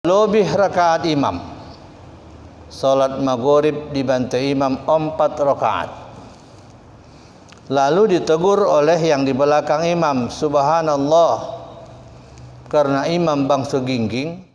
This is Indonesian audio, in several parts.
Lebih rakaat imam. Salat maghrib dibantu imam 4 rakaat. Lalu ditegur oleh yang di belakang imam, subhanallah, karena imam bangsa gingging.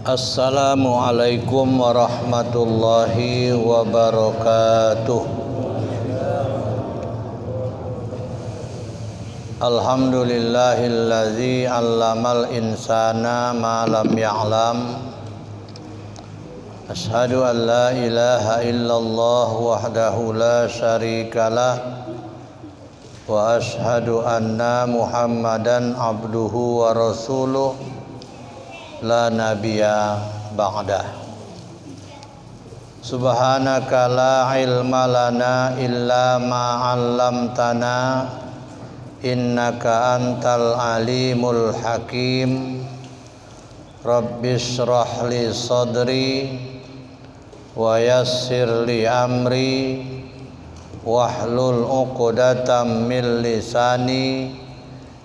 Assalamualaikum warahmatullahi wabarakatuh. Alhamdulillahillazi 'allamal insana ma lam ya'lam. Asyhadu an la ilaha illallah wahdahu la syarikalah wa asyhadu anna Muhammadan abduhu wa rasuluh la nabiyya ba'dah. Subhanaka la ilma lana illa ma 'allamtana innaka antal alimul hakim. Rabbis shrah li sadri wa yassir li amri wahlul 'uqdatam min lisani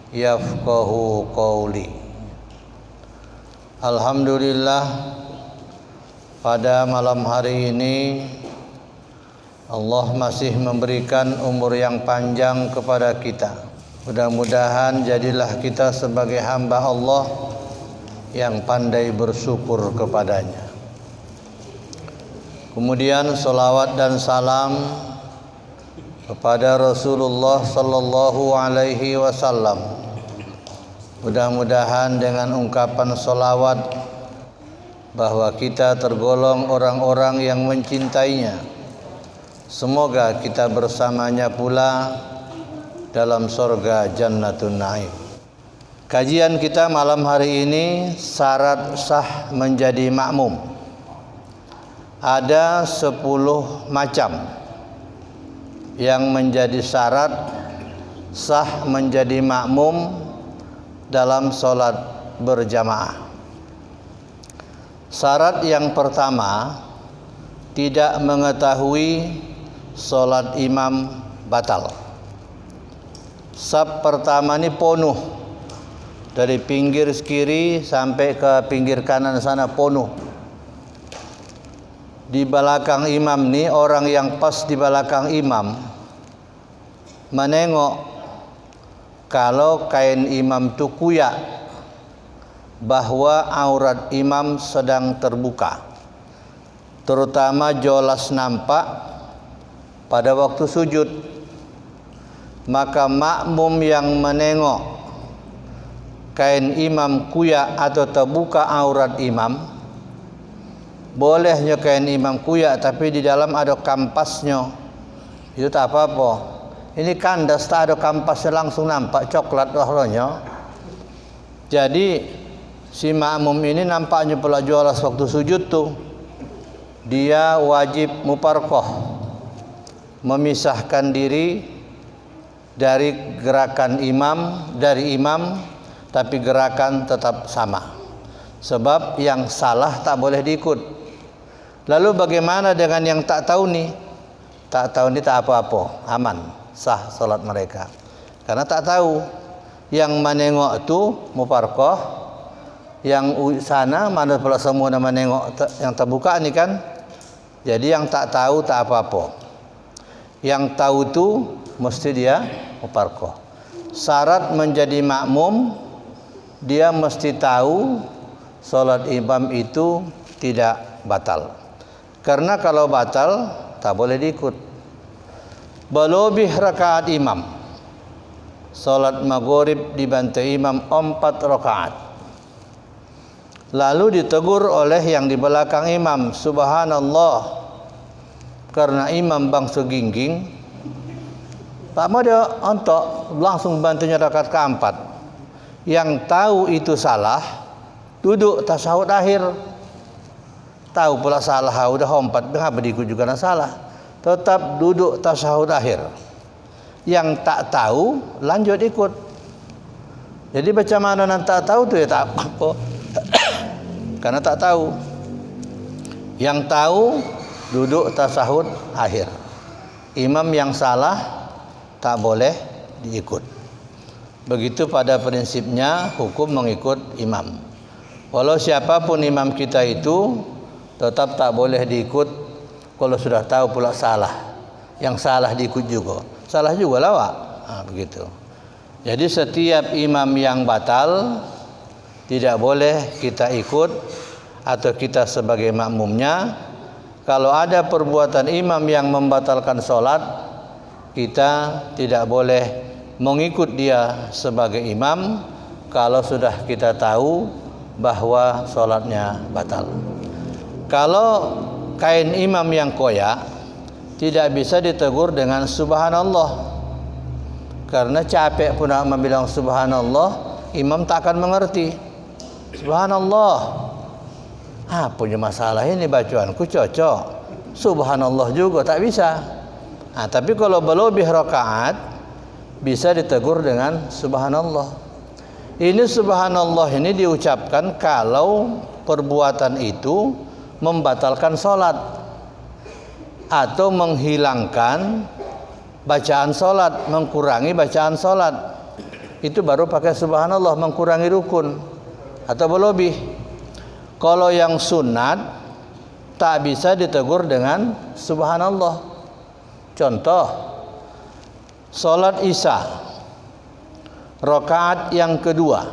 yafqahu qawli. Alhamdulillah, pada malam hari ini Allah masih memberikan umur yang panjang kepada kita. Mudah-mudahan jadilah kita sebagai hamba Allah yang pandai bersyukur kepadanya. Kemudian salawat dan salam kepada Rasulullah sallallahu alaihi wasallam. Mudah-mudahan dengan ungkapan salawat bahwa kita tergolong orang-orang yang mencintainya. Semoga kita bersamanya pula dalam surga Jannatun Naim. Kajian kita malam hari ini, syarat sah menjadi makmum. Ada 10 macam yang menjadi syarat sah menjadi makmum dalam solat berjamaah. Syarat yang pertama, tidak mengetahui solat imam batal. Saf pertama ini penuh, dari pinggir kiri sampai ke pinggir kanan sana penuh. Di belakang imam nih, orang yang pas di belakang imam menengok kalau kain imam itu kuyak, bahwa aurat imam sedang terbuka, terutama jelas nampak pada waktu sujud. Maka makmum yang menengok kain imam kuyak atau terbuka aurat imam, bolehnya kain imam kuyak tapi di dalam ada kampasnya, itu tak apa-apa. Ini kandas tak ada kampasnya, langsung nampak coklat warnanya. Jadi si makmum ini nampaknya pula jualas waktu sujud tuh, dia wajib muparqah, memisahkan diri dari gerakan imam, tapi gerakan tetap sama. Sebab yang salah tak boleh diikut. Lalu bagaimana dengan yang tak tahu nih? Tak tahu ni tak apa-apa, aman, sah salat mereka. Karena tak tahu. Yang menengok tu muparqah, yang sana mana pula semua nama menengok yang terbuka ni kan. Jadi yang tak tahu tak apa-apa. Yang tahu tu mesti dia muparqah. Syarat menjadi makmum, dia mesti tahu salat imam itu tidak batal. Karena kalau batal tak boleh diikut. Berlebih rakaat imam. Salat maghrib dibantu imam 4 rakaat. Lalu ditegur oleh yang di belakang imam, subhanallah, karena imam bangsa gingging. Tak mau dia ontok langsung bantunya rakaat keempat. Yang tahu itu salah, duduk tasyahud akhir. Tahu pula salah, udah hompat, mengapa diikut juga nak salah? Tetap duduk tasyahud akhir. Yang tak tahu lanjut ikut. Jadi macam mana nak tak tahu tu ya tak apa. Karena tak tahu. Yang tahu duduk tasyahud akhir. Imam yang salah tak boleh diikut. Begitu pada prinsipnya hukum mengikut imam. Walau siapapun imam kita itu tetap tak boleh diikut kalau sudah tahu pula salah. Yang salah diikut juga. Salah juga lah Wak. Begitu. Jadi setiap imam yang batal tidak boleh kita ikut atau kita sebagai makmumnya. Kalau ada perbuatan imam yang membatalkan solat, kita tidak boleh mengikut dia sebagai imam kalau sudah kita tahu bahwa solatnya batal. Kalau kain imam yang koyak, tidak bisa ditegur dengan subhanallah. Karena capek pun nak membilang subhanallah, imam tak akan mengerti. Subhanallah. Punya masalah ini bacaanku cocok. Subhanallah juga tak bisa. Tapi kalau berlebih rakaat bisa ditegur dengan subhanallah. Ini subhanallah ini diucapkan kalau perbuatan itu membatalkan solat atau menghilangkan bacaan solat, mengurangi bacaan solat. Itu baru pakai subhanallah, mengurangi rukun atau berlebih. Kalau yang sunat tak bisa ditegur dengan subhanallah. Contoh, solat isya rakaat yang kedua,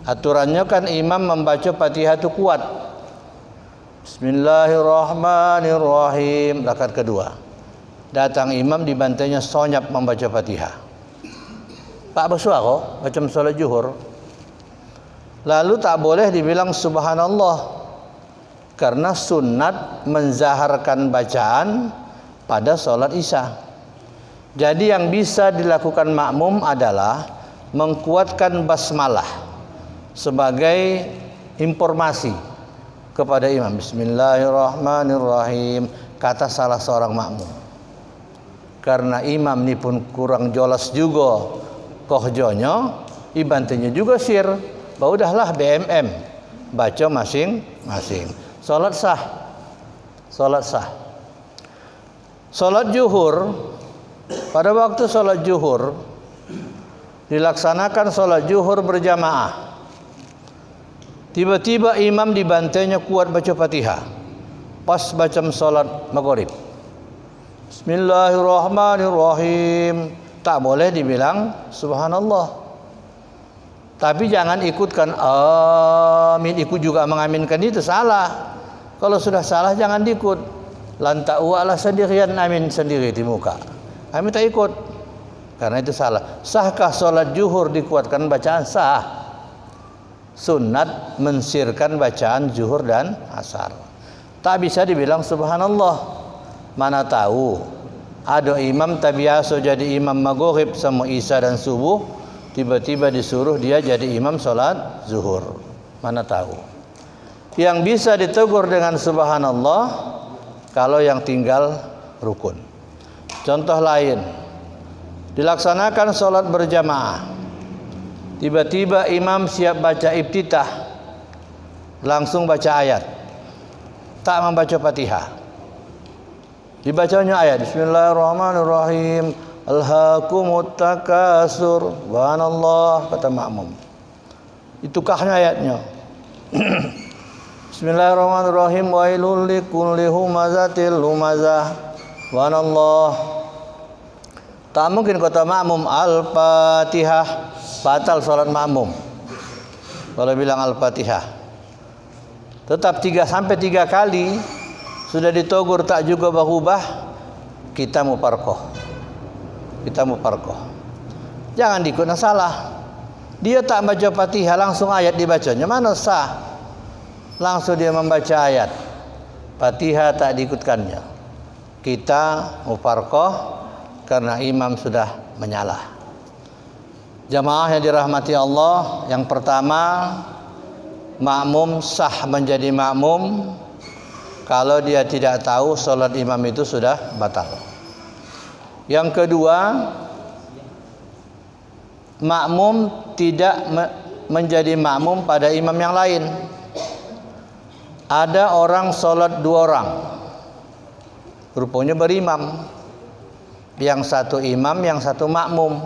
aturannya kan imam membaca Fatihah itu kuat. Bismillahirrahmanirrahim, rakaat kedua. Datang imam dibantainya sonyap membaca Fatihah. Pak bersuara macam solat zuhur. Lalu tak boleh dibilang subhanallah karena sunat menzaharkan bacaan pada solat isya. Jadi yang bisa dilakukan makmum adalah mengkuatkan basmalah sebagai informasi kepada imam. Bismillahirrahmanirrahim, kata salah seorang makmum. Karena imam ni pun kurang jelas juga kohjonya, ibantinya juga sir. Udahlah BMM, baca masing-masing. Salat sah. Salat sah. Salat zuhur, pada waktu salat zuhur dilaksanakan salat zuhur berjamaah. Tiba-tiba imam dibantainya kuat baca Fatihah. Pas baca salat maghrib. Bismillahirrahmanirrahim. Tak boleh dibilang subhanallah. Tapi jangan ikutkan amin, ikut juga mengaminkan, itu salah. Kalau sudah salah jangan diikut. Lantak wa'lah sendirian amin sendiri di muka. Amin tak ikut. Karena itu salah. Sahkah solat zuhur dikuatkan bacaan? Sah. Sunat mensirkan bacaan zuhur dan asar. Tak bisa dibilang subhanallah. Mana tahu ada imam tak biasa jadi imam maghrib sama isya dan subuh, tiba-tiba disuruh dia jadi imam solat zuhur. Mana tahu. Yang bisa ditegur dengan subhanallah kalau yang tinggal rukun. Contoh lain, dilaksanakan solat berjamaah. Tiba-tiba imam siap baca iftitah, langsung baca ayat, tak membaca Fatihah. Dibacanya ayat Bismillahirrahmanirrahim, Alhaakumut takasur, subhanallah, kata makmum. Itukahnya ayatnya. Bismillahirrahmanirrahim, wailul likulli humazatil lumazah, subhanallah. Tak mungkin kata makmum Al-Fatihah, batal salat makmum kalau bilang Al-Fatihah. Tetap 3 sampai 3 kali sudah ditegur tak juga berubah, kita muparqah. Kita muparqah. Jangan diikut salah. Dia tak baca Fatihah, langsung ayat dibacanya, mana sah? Langsung dia membaca ayat, Fatihah tak diikutkannya. Kita muparqah karena imam sudah menyalah. Jamaah yang dirahmati Allah, yang pertama, makmum sah menjadi makmum kalau dia tidak tahu sholat imam itu sudah batal. Yang kedua, makmum tidak menjadi makmum pada imam yang lain. Ada orang sholat 2 orang, rupanya berimam. Yang satu imam, yang satu makmum.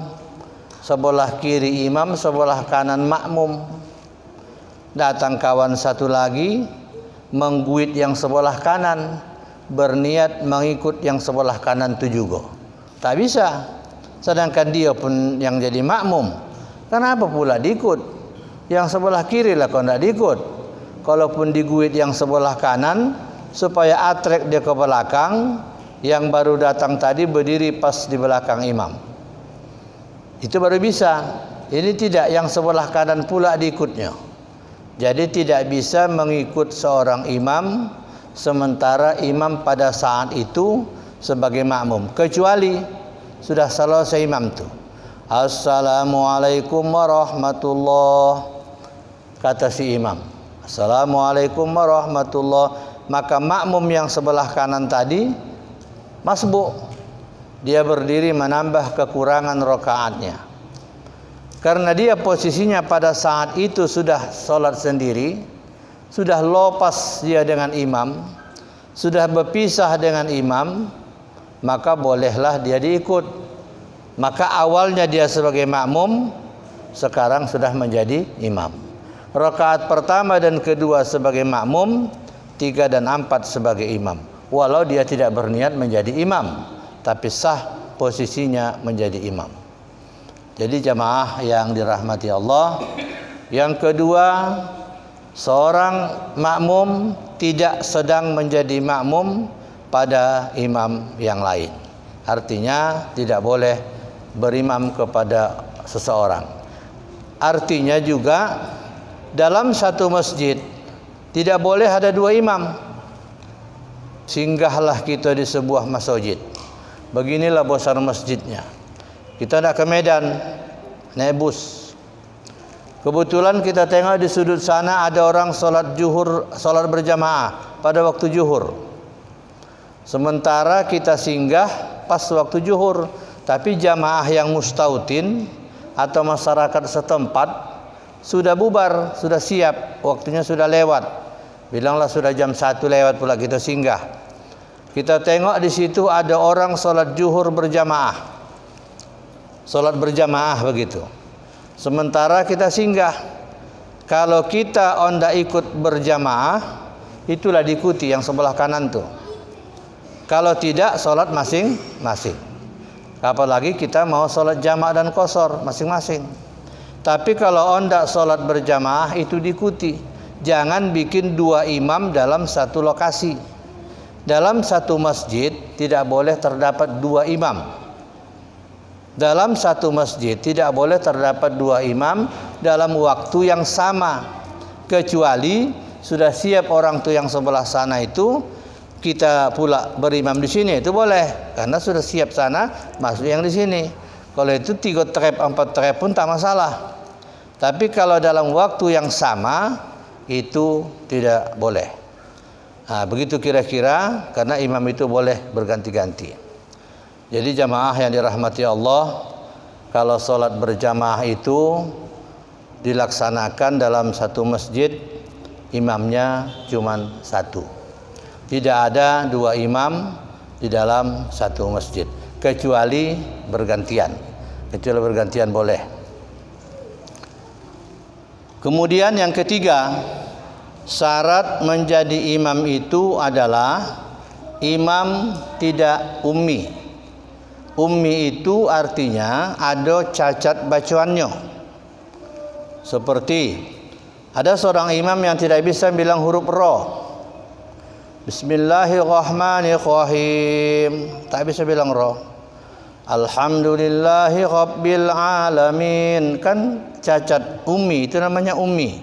Sebelah kiri imam, sebelah kanan makmum. Datang kawan satu lagi, mengguit yang sebelah kanan, berniat mengikut yang sebelah kanan itu juga. Tak bisa. Sedangkan dia pun yang jadi makmum. Kenapa pula diikut? Yang sebelah kiri lah kau tidak diikut. Kalaupun diguit yang sebelah kanan, supaya atrak dia ke belakang, yang baru datang tadi berdiri pas di belakang imam. Itu baru bisa. Ini tidak, yang sebelah kanan pula diikutnya. Jadi tidak bisa mengikut seorang imam sementara imam pada saat itu sebagai makmum, kecuali sudah selesai imam tu. Assalamualaikum warahmatullah, kata si imam. Assalamualaikum warahmatullah. Maka makmum yang sebelah kanan tadi masbuk, dia berdiri menambah kekurangan rakaatnya. Karena dia posisinya pada saat itu sudah sholat sendiri, sudah lepas dia dengan imam, sudah berpisah dengan imam, maka bolehlah dia diikut. Maka awalnya dia sebagai makmum, sekarang sudah menjadi imam. Rakaat pertama dan kedua sebagai makmum, 3 dan 4 sebagai imam. Walau dia tidak berniat menjadi imam, tapi sah posisinya menjadi imam. Jadi jamaah yang dirahmati Allah, yang kedua, seorang makmum tidak sedang menjadi makmum pada imam yang lain. Artinya tidak boleh berimam kepada seseorang. Artinya juga dalam satu masjid tidak boleh ada 2 imam. Singgahlah kita di sebuah masjid. Beginilah besar masjidnya. Kita nak ke Medan, naik bus. Kebetulan kita tengok di sudut sana ada orang solat zuhur, solat berjamaah pada waktu zuhur. Sementara kita singgah pas waktu zuhur, tapi jamaah yang mustautin atau masyarakat setempat sudah bubar, sudah siap, waktunya sudah lewat. Bilanglah sudah jam 1 lewat pula kita singgah. Kita tengok di situ ada orang solat zuhur berjamaah. Solat berjamaah begitu. Sementara kita singgah. Kalau kita onda ikut berjamaah, itulah diikuti yang sebelah kanan tuh. Kalau tidak, solat masing-masing. Apalagi kita mau solat jamaah dan qasar masing-masing. Tapi kalau onda solat berjamaah itu diikuti. Jangan bikin 2 imam dalam satu lokasi. Dalam satu masjid tidak boleh terdapat 2 imam. Dalam satu masjid tidak boleh terdapat 2 imam dalam waktu yang sama, kecuali sudah siap orang tu yang sebelah sana itu, kita pula berimam di sini, itu boleh karena sudah siap sana masuk yang di sini. Kalau itu 3 trap 4 trap pun tak masalah. Tapi kalau dalam waktu yang sama itu tidak boleh. Nah, begitu kira-kira, karena imam itu boleh berganti-ganti. Jadi jamaah yang dirahmati Allah, kalau solat berjamaah itu dilaksanakan dalam satu masjid, imamnya cuma 1. Tidak ada 2 imam di dalam satu masjid, kecuali bergantian. Kecuali bergantian boleh. Kemudian yang ketiga, syarat menjadi imam itu adalah imam tidak ummi. Ummi itu artinya ada cacat bacaannya. Seperti ada seorang imam yang tidak bisa bilang huruf ra. Bismillahirrahmanirrahim. Tak bisa bilang ra. Alhamdulillahi rabbil alamin. Kan cacat ummi, itu namanya ummi.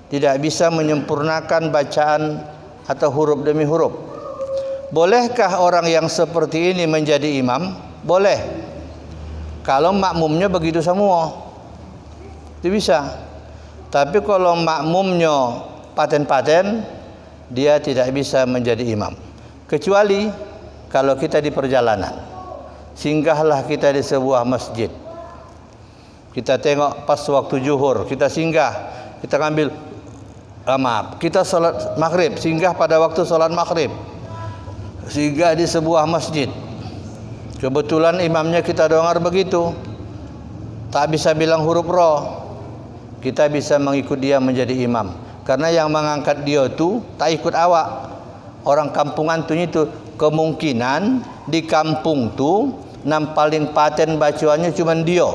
Tidak bisa menyempurnakan bacaan atau huruf demi huruf. Bolehkah orang yang seperti ini menjadi imam? boleh. Kalau makmumnya begitu semua, itu bisa. Tapi kalau makmumnya paten-paten, dia tidak bisa menjadi imam. Kecuali kalau kita di perjalanan, singgahlah kita di sebuah masjid. Kita tengok pas waktu zuhur, kita singgah, kita ngambil kita salat maghrib, singgah pada waktu salat maghrib, singgah di sebuah masjid. Kebetulan imamnya kita dengar begitu, tak bisa bilang huruf ro, kita bisa mengikut dia menjadi imam. Karena yang mengangkat dia tu tak ikut awak. Orang kampungan tu itu kemungkinan di kampung tu nam paling paten bacaannya cuma dia.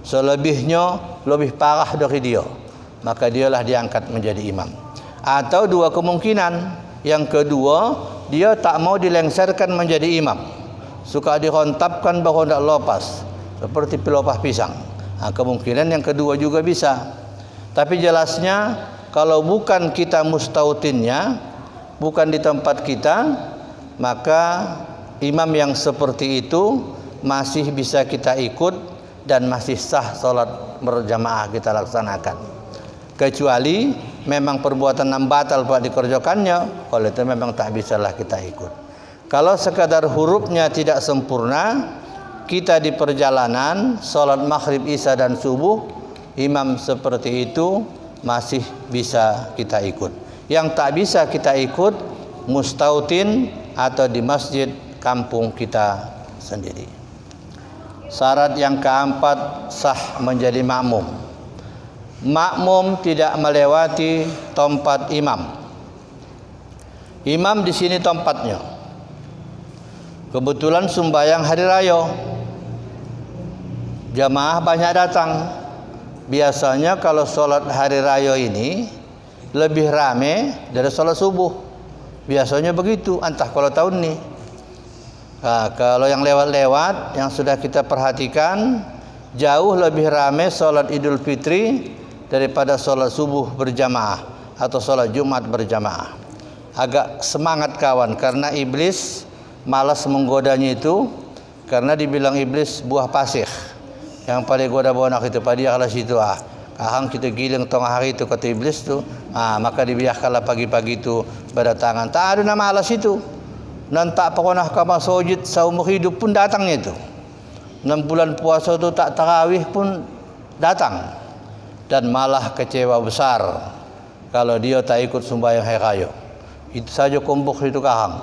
Selebihnya lebih parah dari dia. Maka dialah diangkat menjadi imam. Atau dua kemungkinan. Yang kedua, dia tak mau dilengsarkan menjadi imam. Suka dihontapkan bahawa tidak lopas. Seperti pelopas pisang. Kemungkinan yang kedua juga bisa. Tapi jelasnya, kalau bukan kita mustautinnya, bukan di tempat kita, maka imam yang seperti itu masih bisa kita ikut dan masih sah salat berjamaah kita laksanakan. Kecuali memang perbuatan yang batal buat dikerjakannya, kalau itu memang tak bisalah kita ikut. Kalau sekadar hurufnya tidak sempurna, kita di perjalanan salat maghrib, isya dan subuh, imam seperti itu masih bisa kita ikut. Yang tak bisa kita ikut mustautin atau di masjid kampung kita sendiri. Syarat yang keempat, sah menjadi makmum. Makmum tidak melewati tempat imam. Imam di sini tempatnya. Kebetulan sembahyang hari raya, jamaah banyak datang. Biasanya kalau sholat hari raya ini lebih rame dari sholat subuh. Biasanya begitu, entah kalau tahun ini. Kalau yang lewat-lewat, yang sudah kita perhatikan, jauh lebih ramai sholat Idul Fitri daripada sholat subuh berjamaah atau sholat Jumat berjamaah. Agak semangat kawan, karena iblis malas menggodanya itu, karena dibilang iblis buah pasir. Yang paling goda bonak itu pada dia kalau situ kahang kita giling tengah hari itu kata iblis tu, maka dibiarkanlah pagi-pagi itu berdatangan. Tak ada nama alas itu. Dan tak pernah kama sujud seumur hidup pun datangnya itu. 6 bulan puasa itu tak tarawih pun datang. Dan malah kecewa besar kalau dia tak ikut sembahyang hari raya. Itu saja kumpuk itu kahang.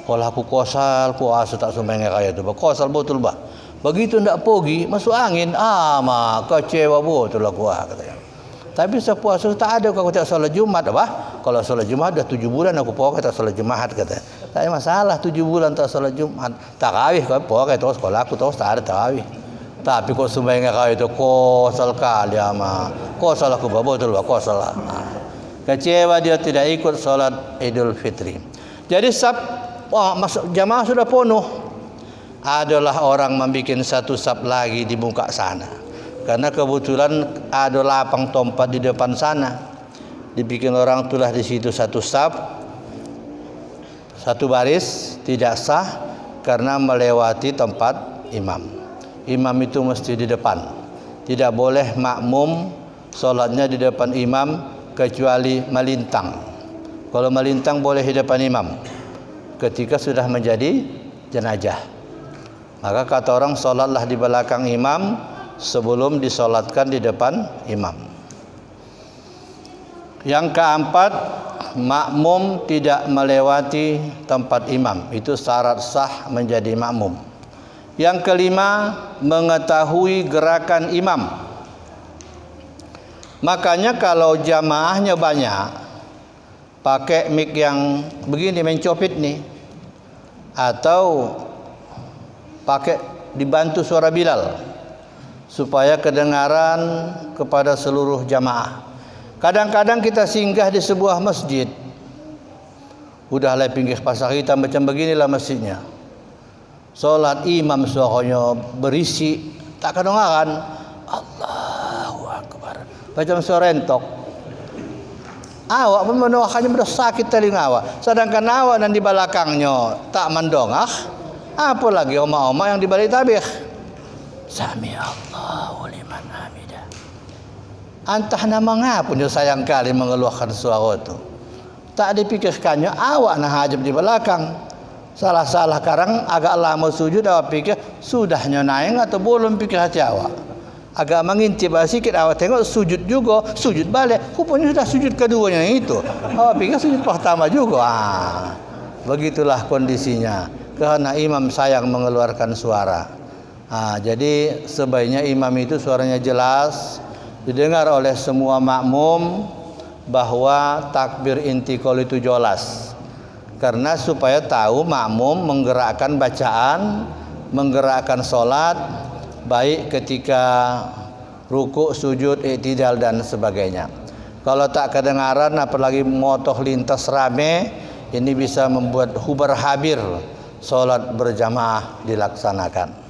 Kalau aku kosal, puasa tak sembahyang hari raya itu. Kosal betul bah. Begitu ndak pergi, masuk angin, mak kecewa betul aku katanya. Tapi sepuasa tak ada kalau tak salat Jumat apa? Kalau salat Jumat dah 7 bulan aku pokok tak salat Jumat katanya. Tak ada masalah 7 bulan tak salat Jumat. Tarawih kau pokok terus kalau aku terus tak ada tarawih. Tapi kau sembahyang kau itu kosal kali ama. Kosal aku betul bah kosal. Kecewa dia tidak ikut salat Idul Fitri. Jadi jamaah sudah penuh. Adalah orang membuat satu saf lagi di muka sana. Karena kebetulan ada lapang tempat di depan sana. Dibikin orang itulah di situ satu saf, satu baris, tidak sah karena melewati tempat imam. Imam itu mesti di depan. Tidak boleh makmum solatnya di depan imam kecuali melintang. Kalau melintang boleh di depan imam ketika sudah menjadi jenazah. Maka kata orang solatlah di belakang imam sebelum disolatkan di depan imam. Yang keempat, makmum tidak melewati tempat imam. Itu syarat sah menjadi makmum. Yang kelima, mengetahui gerakan imam. Makanya kalau jamaahnya banyak, pakai mic yang begini mencopit nih, atau pakai dibantu suara Bilal supaya kedengaran kepada seluruh jamaah. Kadang-kadang kita singgah di sebuah masjid, udahlah pinggir pasar hitam macam beginilah masjidnya. Solat imam suaranya berisi, tak kedengaran. Allahu Akbar. Macam suara entok. Awak pun mendoakannya sudah sakit telinga awak. Sedangkan awak dan di belakangnya tak mendongak, Apalagi oma-oma yang di balik tabir. Sami Allahu liman hamidah. Antah nama ngapun dia sayang kali mengeluarkan suara itu. Tak dipikirkannya awak nah hajab di belakang. Salah-salah karang agak lama sujud awak pikir sudahnya naik atau belum pikir hati awak. Agak mengintip sikit awak tengok sujud juga, sujud balik. Rupanya sudah sujud keduanya itu. Awak pikir sujud pertama juga. Begitulah kondisinya. Karena imam sayang mengeluarkan suara. Jadi sebaiknya imam itu suaranya jelas, didengar oleh semua makmum, bahwa takbir intikal itu jelas. Karena supaya tahu makmum menggerakkan bacaan, menggerakkan solat, baik ketika rukuk, sujud, i'tidal dan sebagainya. Kalau tak kedengaran, apalagi motoh lintas rame, ini bisa membuat hubar habir solat berjamaah dilaksanakan.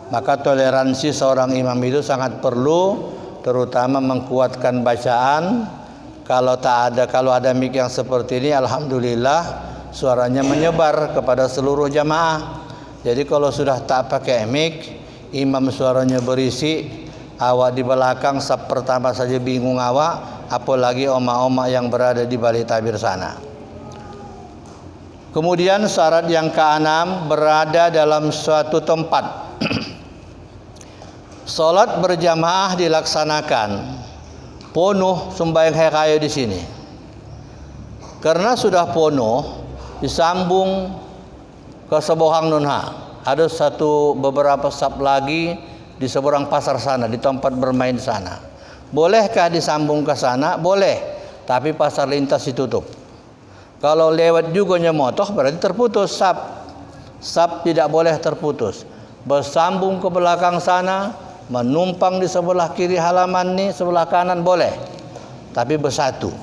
Maka toleransi seorang imam itu sangat perlu, terutama mengkuatkan bacaan. Kalau ada mic yang seperti ini, alhamdulillah suaranya menyebar kepada seluruh jamaah. Jadi kalau sudah tak pakai mic, imam suaranya berisi, awak di belakang saf pertama saja bingung awak, apalagi oma-oma yang berada di balik tabir sana. Kemudian syarat yang keenam, berada dalam suatu tempat. Salat berjamaah dilaksanakan penuh sembahyang hari raya di sini. Karena sudah penuh, disambung ke seberang nunha. Ada beberapa saf lagi di seberang pasar sana, di tempat bermain sana. Bolehkah disambung ke sana? Boleh, tapi pasar lintas ditutup. Kalau lewat juga nyemotoh berarti terputus saf. Saf tidak boleh terputus. Bersambung ke belakang sana, menumpang di sebelah kiri halaman ni, sebelah kanan boleh. Tapi bersatu.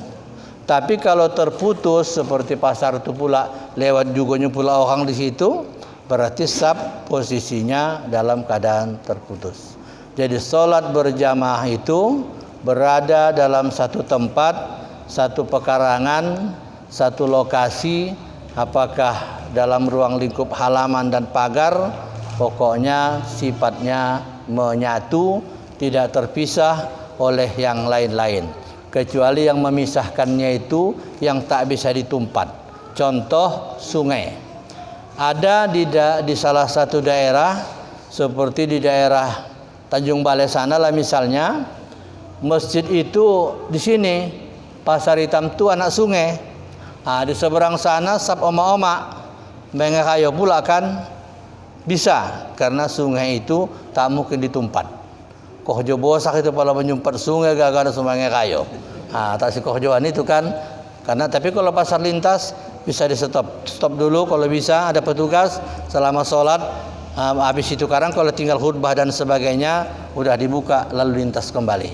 Tapi kalau terputus seperti pasar itu pula, lewat juga pula orang di situ, berarti saf posisinya dalam keadaan terputus. Jadi solat berjamaah itu berada dalam satu tempat, satu pekarangan, satu lokasi, apakah dalam ruang lingkup halaman dan pagar, pokoknya sifatnya menyatu, tidak terpisah oleh yang lain-lain. Kecuali yang memisahkannya itu yang tak bisa ditumpat. Contoh sungai. Ada di salah satu daerah, seperti di daerah Tanjung Balai sana lah misalnya, masjid itu di sini, Pasar Hitam itu anak sungai. Di seberang sana sab oma-oma mengakayo pula kan bisa, karena sungai itu tak mungkin ditumpat. Kohjo bosak itu kalau menyumpat sungai gara-gara sungai kayo. Tak si kohjoan itu kan, karena tapi kalau pasar lintas bisa di stop dulu kalau bisa, ada petugas selama sholat. Habis itu sekarang kalau tinggal khutbah dan sebagainya udah dibuka lalu lintas kembali.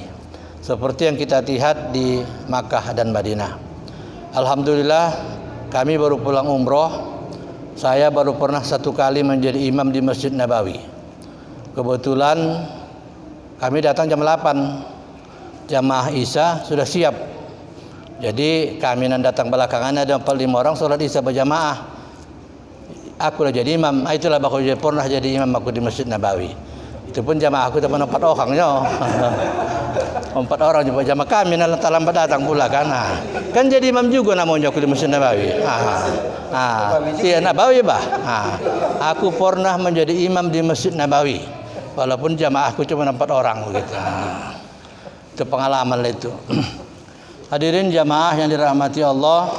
Seperti yang kita lihat di Makkah dan Madinah. Alhamdulillah kami baru pulang umroh. Saya baru pernah satu kali menjadi imam di Masjid Nabawi. Kebetulan kami datang jam 8. Jamaah Isya sudah siap. Jadi kami yang datang belakangan ada 45 orang sholat Isya berjamaah. Aku lah jadi imam. Itulah aku pernah jadi imam aku di Masjid Nabawi. Itu pun jamaah aku cuma 4 orangnya. 4 orang juga jamaah kami terlambat datang pula kan. Kan jadi imam juga namanya aku di Masjid Nabawi. Iya Nabawi bah. Aku pernah menjadi imam di Masjid Nabawi. Walaupun jamaahku cuma 4 orang begitu. Itu pengalaman itu. Hadirin jamaah yang dirahmati Allah.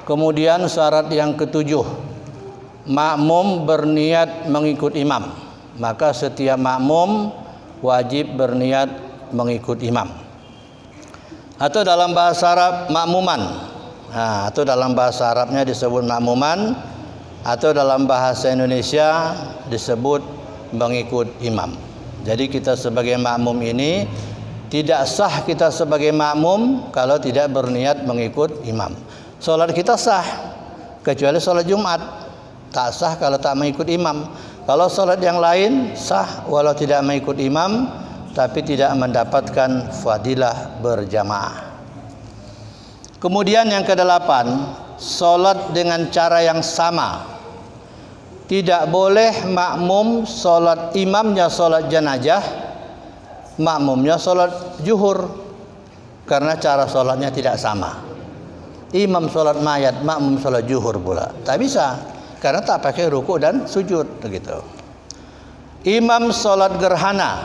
Kemudian syarat yang ketujuh, makmum berniat mengikut imam. Maka setiap makmum wajib berniat mengikut imam. Atau dalam bahasa Arab makmuman. Atau dalam bahasa Arabnya disebut makmuman, atau dalam bahasa Indonesia disebut mengikut imam. Jadi kita sebagai makmum ini tidak sah kita sebagai makmum kalau tidak berniat mengikut imam. Salat kita sah kecuali salat Jumat. Tak sah kalau tak mengikut imam. Kalau salat yang lain sah walau tidak mengikut imam, tapi tidak mendapatkan fadilah berjamaah. Kemudian yang ke-8, salat dengan cara yang sama. tidak boleh makmum solat, imamnya solat jenazah, makmumnya solat zuhur, karena cara solatnya tidak sama. Imam solat mayat, makmum solat zuhur pula tak bisa, karena tak pakai ruku dan sujud begitu. Imam solat gerhana,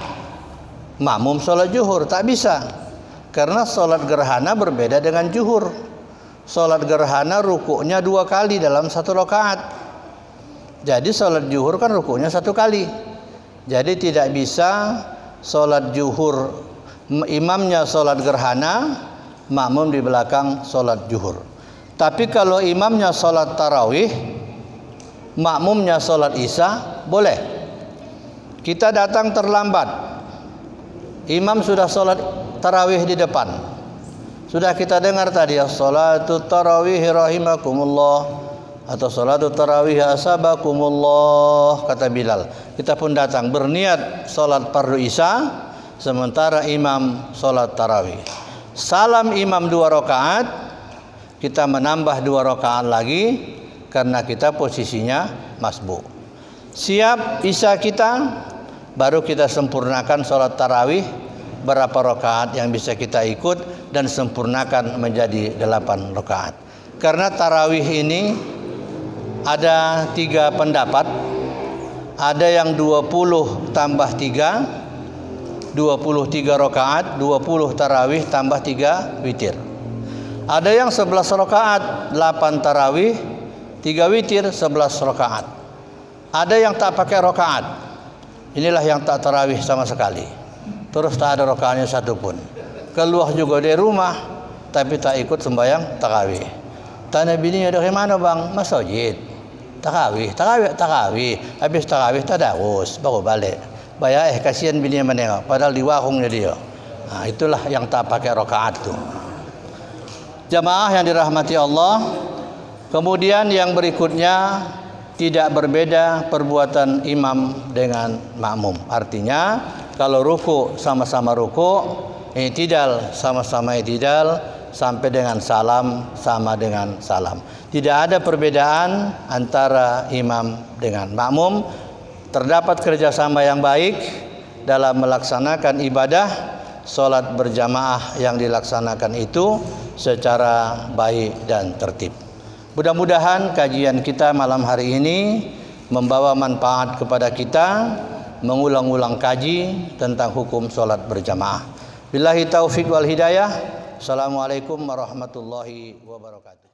makmum solat zuhur tak bisa, karena solat gerhana berbeda dengan zuhur. Solat gerhana rukuknya 2 kali dalam 1 rakaat. Jadi solat zuhur kan rukuknya 1 kali. Jadi tidak bisa solat zuhur imamnya solat gerhana, makmum di belakang solat zuhur. Tapi kalau imamnya solat tarawih, makmumnya solat isya, boleh. Kita datang terlambat, imam sudah solat tarawih di depan. Sudah kita dengar tadi, salatu tarawih rahimakumullah, atau salatu tarawih asabakumullah, kata Bilal. Kita pun datang berniat solat fardu isya, sementara imam solat tarawih. Salam imam 2 rakaat, kita menambah 2 rakaat lagi karena kita posisinya masbuk. Siap isya kita, baru kita sempurnakan solat tarawih berapa rakaat yang bisa kita ikut dan sempurnakan menjadi 8 rakaat. Karena tarawih ini ada 3 pendapat. Ada yang 20 tambah 3, 23 rakaat, 20 tarawih tambah 3 witir. Ada yang 11 rakaat, 8 tarawih, 3 witir, 11 rakaat. Ada yang tak pakai rakaat. Inilah yang tak tarawih sama sekali. Terus tak ada rakaatnya satu pun. Keluar juga dari rumah, tapi tak ikut sembahyang tarawih. Tanya bininya, dari mana bang? Masjid. Tarawih. Habis tarawih tadarus, baru balik. Bayar kasihan bininya menengok, padahal di warungnya dia. Nah, itulah yang tak pakai rakaat tu. Jamaah yang dirahmati Allah. Kemudian yang berikutnya, tidak berbeda perbuatan imam dengan makmum. Artinya kalau ruku sama-sama ruku, i'tidal sama-sama i'tidal, sampai dengan salam sama dengan salam. Tidak ada perbedaan antara imam dengan makmum. Terdapat kerjasama yang baik dalam melaksanakan ibadah solat berjamaah yang dilaksanakan itu secara baik dan tertib. Mudah-mudahan kajian kita malam hari ini membawa manfaat kepada kita, mengulang-ulang kaji tentang hukum solat berjamaah. Billahi taufiq wal hidayah. Assalamualaikum warahmatullahi wabarakatuh.